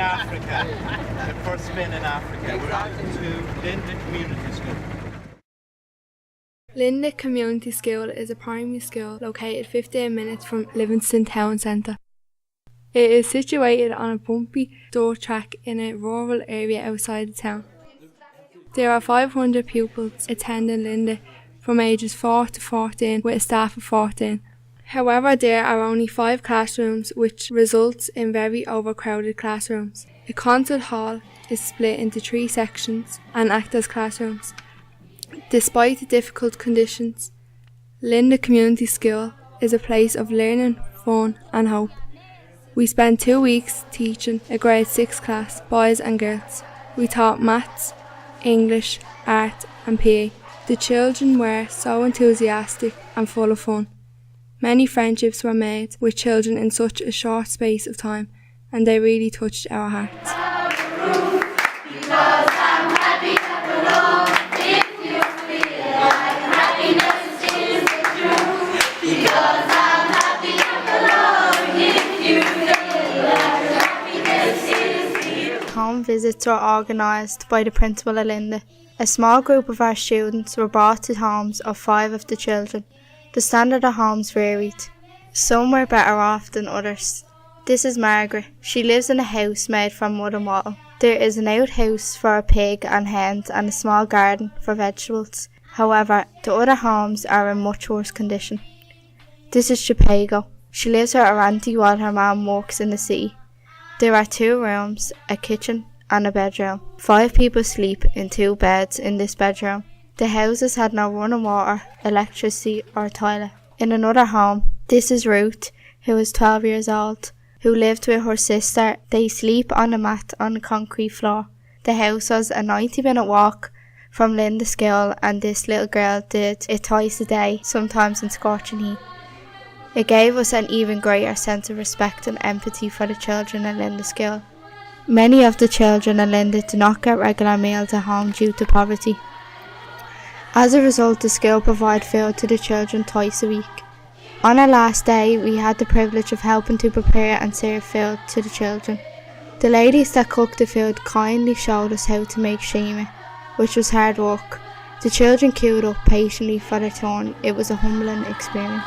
Africa, the first spin in Africa. We're on to Linda Community School. Linda Community School is a primary school located 15 minutes from Livingstone town centre. It is situated on a bumpy dirt track in a rural area outside the town. There are 500 pupils attending Linda from ages 4 to 14 with a staff of 14. However, there are only 5 classrooms, which results in very overcrowded classrooms. The concert hall is split into 3 sections and act as classrooms. Despite the difficult conditions, Linda Community School is a place of learning, fun and hope. We spent 2 weeks teaching a grade 6 class, boys and girls. We taught maths, English, art and PE. The children were so enthusiastic and full of fun. Many friendships were made with children in such a short space of time, and they really touched our hearts. Home visits were organised by the principal of Linda. A small group of our students were brought to homes of 5 of the children. The standard of homes varied. Some were better off than others. This is Margaret. She lives in a house made from wood and wattle. There is an outhouse for a pig and hens and a small garden for vegetables. However, the other homes are in much worse condition. This is Chipago. She lives with her auntie while her mum works in the city. There are 2 rooms, a kitchen and a bedroom. 5 people sleep in 2 beds in this bedroom. The houses had no running water, electricity or toilet. In another home, this is Ruth, who is 12 years old, who lived with her sister. They sleep on a mat on the concrete floor. The house was a 90-minute walk from Linda School, and this little girl did it twice a day, sometimes in scorching heat. It gave us an even greater sense of respect and empathy for the children in Linda School. Many of the children in Linda do not get regular meals at home due to poverty. As a result, the school provide food to the children twice a week. On our last day, we had the privilege of helping to prepare and serve food to the children. The ladies that cooked the food kindly showed us how to make shima, which was hard work. The children queued up patiently for their turn. It was a humbling experience.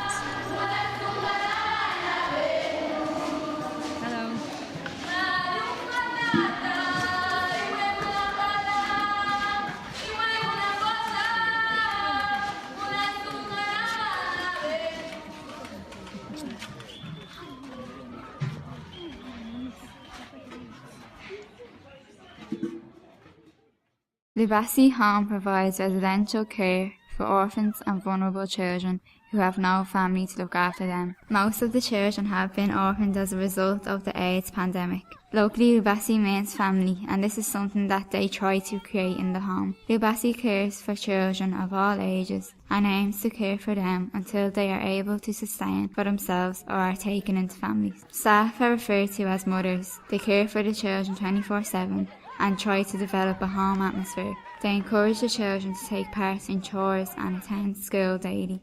The Abasi Home provides residential care for orphans and vulnerable children who have no family to look after them. Most of the children have been orphaned as a result of the AIDS pandemic. Locally, Abasi means family, and this is something that they try to create in the home. Abasi cares for children of all ages and aims to care for them until they are able to sustain for themselves or are taken into families. Staff are referred to as mothers. They care for the children 24/7 and try to develop a home atmosphere. They encourage the children to take part in chores and attend school daily.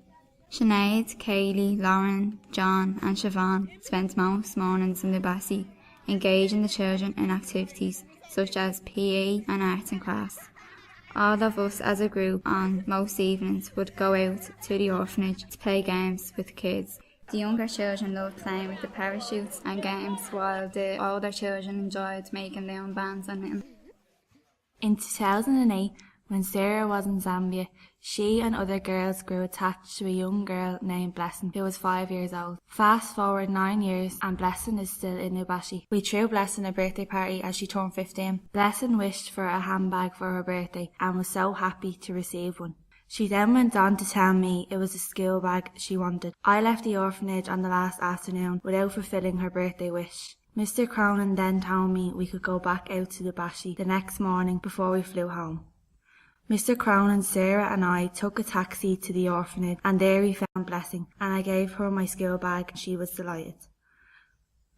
Sinead, Kaylee, Lauren, John and Siobhan spent most mornings in the Abasi, engaging the children in activities such as PE and arts and crafts. All of us as a group on most evenings would go out to the orphanage to play games with the kids. The younger children loved playing with the parachutes and games, while the older children enjoyed making their own bands on them. In 2008, when Sarah was in Zambia, she and other girls grew attached to a young girl named Blessing, who was 5 years old. Fast forward 9 years and Blessing is still in Ubashi. We threw Blessing a birthday party as she turned 15. Blessing wished for a handbag for her birthday and was so happy to receive one. She then went on to tell me it was a school bag she wanted. I left the orphanage on the last afternoon without fulfilling her birthday wish. Mr. Cronin then told me we could go back out to the Bashi the next morning before we flew home. Mr. Cronin, Sarah and I took a taxi to the orphanage, and there we found Blessing, and I gave her my school bag and she was delighted.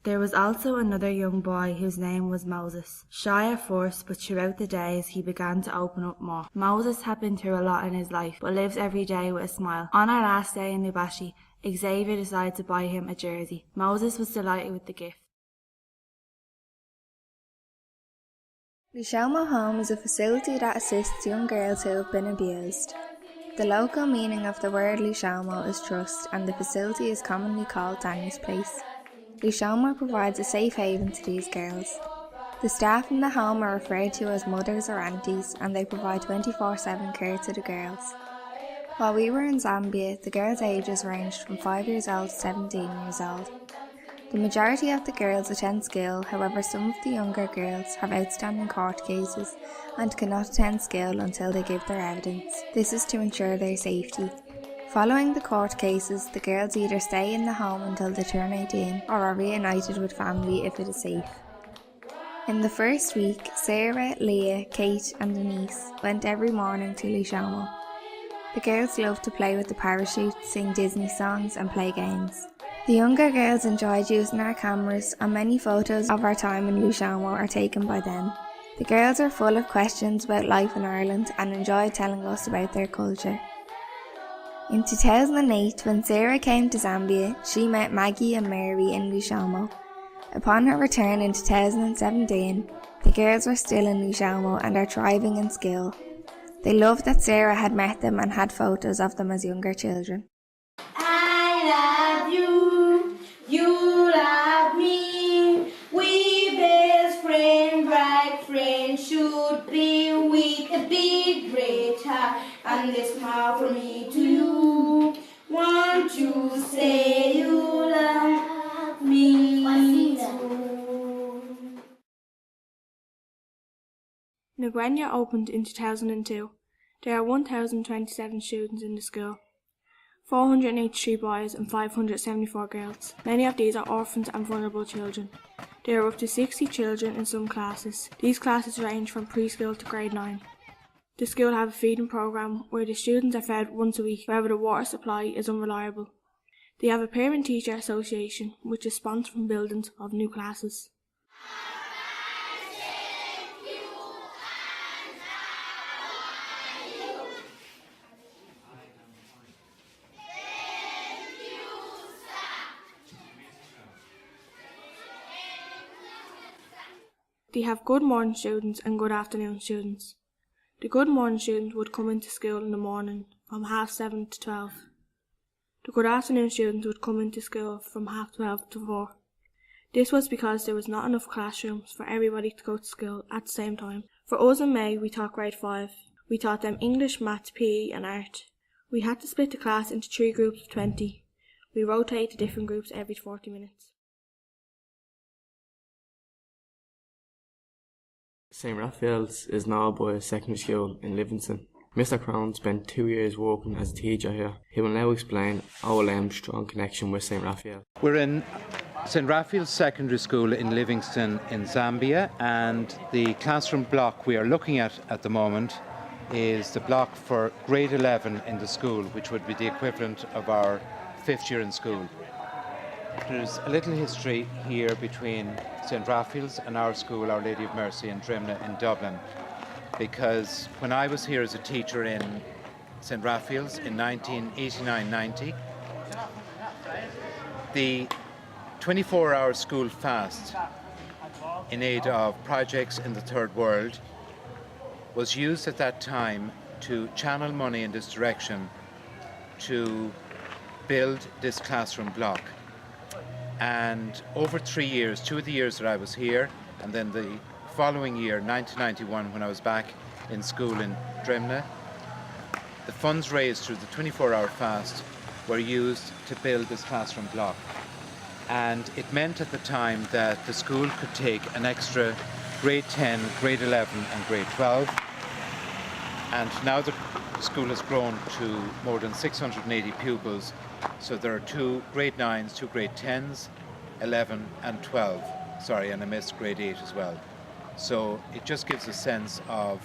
There was also another young boy whose name was Moses. Shy at first, but throughout the days he began to open up more. Moses had been through a lot in his life, but lives every day with a smile. On our last day in Ubashi, Xavier decided to buy him a jersey. Moses was delighted with the gift. Misawa Home is a facility that assists young girls who have been abused. The local meaning of the word Misawa is trust, and the facility is commonly called Danny's Place. Misawa provides a safe haven to these girls. The staff in the home are referred to as mothers or aunties, and they provide 24/7 care to the girls. While we were in Zambia, the girls' ages ranged from 5 years old to 17 years old. The majority of the girls attend school, however some of the younger girls have outstanding court cases and cannot attend school until they give their evidence. This is to ensure their safety. Following the court cases, the girls either stay in the home until they turn 18 or are reunited with family if it is safe. In the first week, Sarah, Leah, Kate and Denise went every morning to Misawa. The girls loved to play with the parachute, sing Disney songs and play games. The younger girls enjoyed using our cameras, and many photos of our time in Misawa are taken by them. The girls are full of questions about life in Ireland and enjoy telling us about their culture. In 2008, when Sarah came to Zambia, she met Maggie and Mary in Misawa. Upon her return in 2017, the girls were still in Misawa and are thriving in school. They loved that Sarah had met them and had photos of them as younger children. I love you, you love me. We best friend, right friend should be, with a big great heart and a smile from me to you. Won't you say you love me too? The granya opened in 2002. There are 1,027 students in the school. 483 boys and 574 girls. Many of these are orphans and vulnerable children. There are up to 60 children in some classes. These classes range from preschool to grade 9. The school have a feeding programme where the students are fed once a week, however the water supply is unreliable. They have a parent-teacher association which is sponsored from buildings of new classes. They have good morning students and good afternoon students. The good morning students would come into school in the morning from 7:30 to 12. The good afternoon students would come into school from 12:30 to 4. This was because there was not enough classrooms for everybody to go to school at the same time. For us in May, we taught grade 5. We taught them English, Maths, PE and Art. We had to split the class into 3 groups of 20. We rotated to different groups every 40 minutes. St. Raphaels is now a boys' secondary school in Livingstone. Mr. Crown spent 2 years working as a teacher here. He will now explain OLM's strong connection with St. Raphael. We're in St. Raphael's Secondary School in Livingstone in Zambia, and the classroom block we are looking at the moment is the block for grade 11 in the school, which would be the equivalent of our 5th year in school. There's a little history here between St. Raphael's and our school, Our Lady of Mercy in Drimna in Dublin, because when I was here as a teacher in St. Raphael's in 1989-90, the 24-hour school fast in aid of projects in the Third World was used at that time to channel money in this direction to build this classroom block. And over 3 years, 2 of the years that I was here, and then the following year, 1991, when I was back in school in Drimna, the funds raised through the 24-hour fast were used to build this classroom block. And it meant at the time that the school could take an extra grade 10, grade 11 and grade 12. And now the school has grown to more than 680 pupils. So there are 2 grade 9s, 2 grade 10s, 11 and 12. Sorry, and I missed grade 8 as well. So it just gives a sense of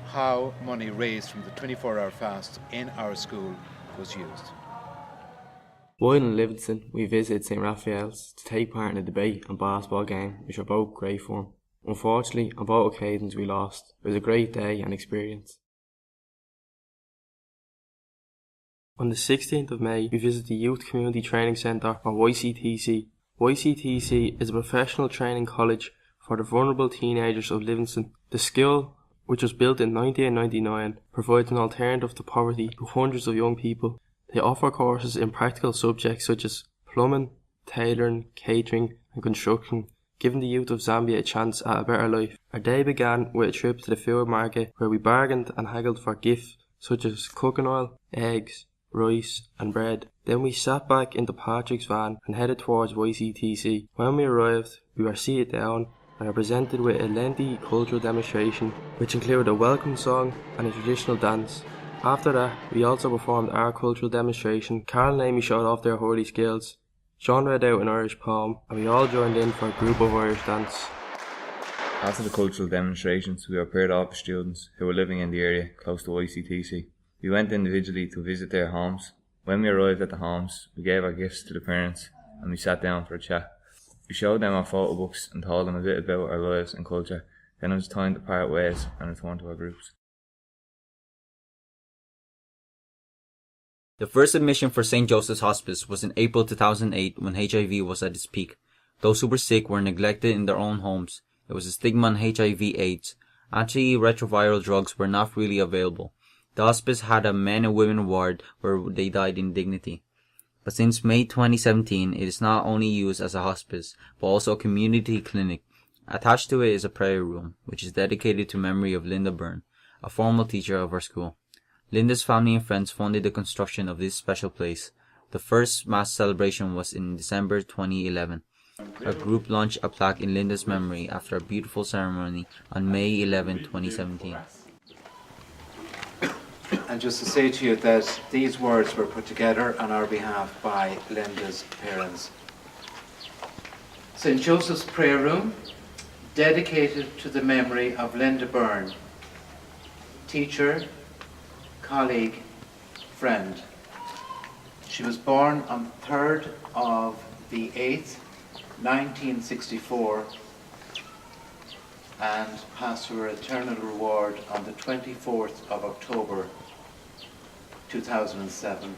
how money raised from the 24-hour fast in our school was used. While in Livingstone, we visited St. Raphael's to take part in a debate and basketball game, which were both great fun. Unfortunately, on both occasions we lost. It was a great day and experience. On the 16th of May, we visited the Youth Community Training Centre, or YCTC. YCTC is a professional training college for the vulnerable teenagers of Livingstone. The school, which was built in 1999, provides an alternative to poverty to hundreds of young people. They offer courses in practical subjects such as plumbing, tailoring, catering and construction, giving the youth of Zambia a chance at a better life. Our day began with a trip to the food market where we bargained and haggled for gifts such as cooking oil, eggs, rice and bread. Then we sat back into Patrick's van and headed towards YCTC. When we arrived, we were seated down and are presented with a lengthy cultural demonstration which included a welcome song and a traditional dance. After that, we also performed our cultural demonstration. Carl and Amy showed off their hurley skills. John read out an Irish poem and we all joined in for a group of Irish dance. After the cultural demonstrations, we were paired off with students who were living in the area close to ICTC. We went individually to visit their homes. When we arrived at the homes, we gave our gifts to the parents and we sat down for a chat. We showed them our photo books and told them a bit about our lives and culture. Then it was time to part ways and return to our groups. The first admission for St. Joseph's Hospice was in April 2008 when HIV was at its peak. Those who were sick were neglected in their own homes. There was a stigma on HIV/AIDS. Antiretroviral drugs were not freely available. The hospice had a men and women ward where they died in dignity. But since May 2017, it is not only used as a hospice, but also a community clinic. Attached to it is a prayer room, which is dedicated to memory of Linda Byrne, a former teacher of our school. Linda's family and friends funded the construction of this special place. The first mass celebration was in December 2011. Our group launched a plaque in Linda's memory after a beautiful ceremony on May 11, 2017. And just to say to you that these words were put together on our behalf by Linda's parents. St. Joseph's Prayer Room, dedicated to the memory of Linda Byrne, teacher, colleague, friend. She was born on 3rd of the 8th, 1964, and passed to her eternal reward on the 24th of October 2007.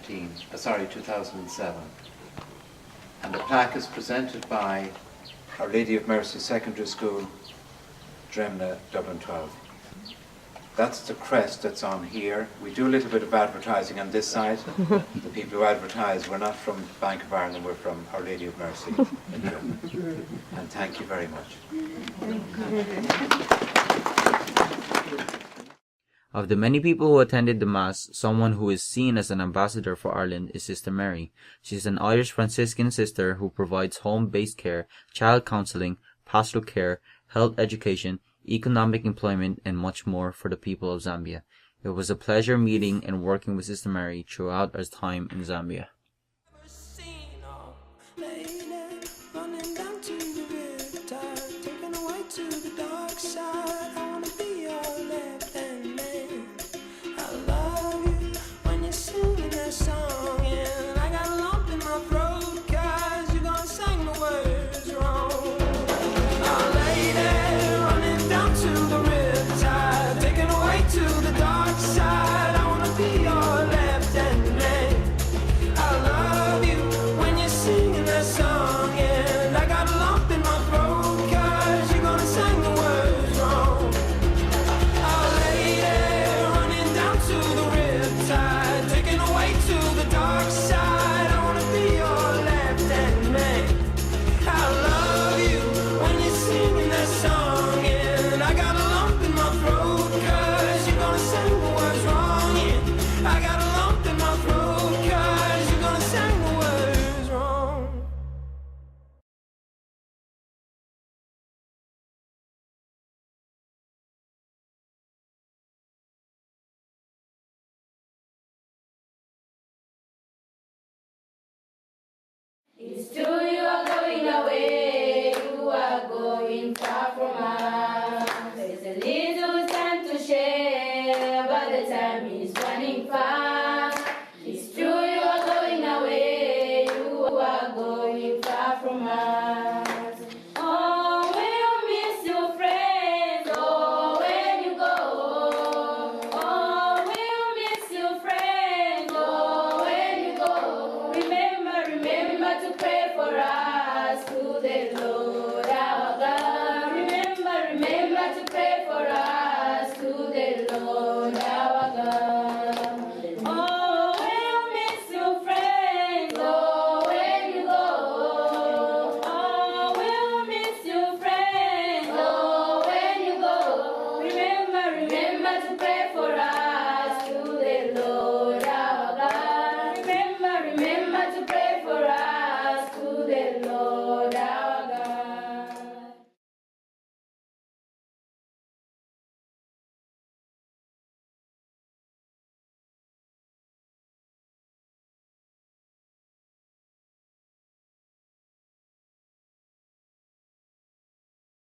And the plaque is presented by Our Lady of Mercy Secondary School, Dremna, Dublin 12. That's the crest that's on here. We do a little bit of advertising on this side. The people who advertise, we're not from Bank of Ireland, we're from Our Lady of Mercy. And thank you very much. Of the many people who attended the Mass, someone who is seen as an ambassador for Ireland is Sister Mary. She is an Irish Franciscan sister who provides home-based care, child counselling, pastoral care, health education, economic employment, and much more for the people of Zambia. It was a pleasure meeting and working with Sister Mary throughout our time in Zambia. It's true you are going away, you are going far from us.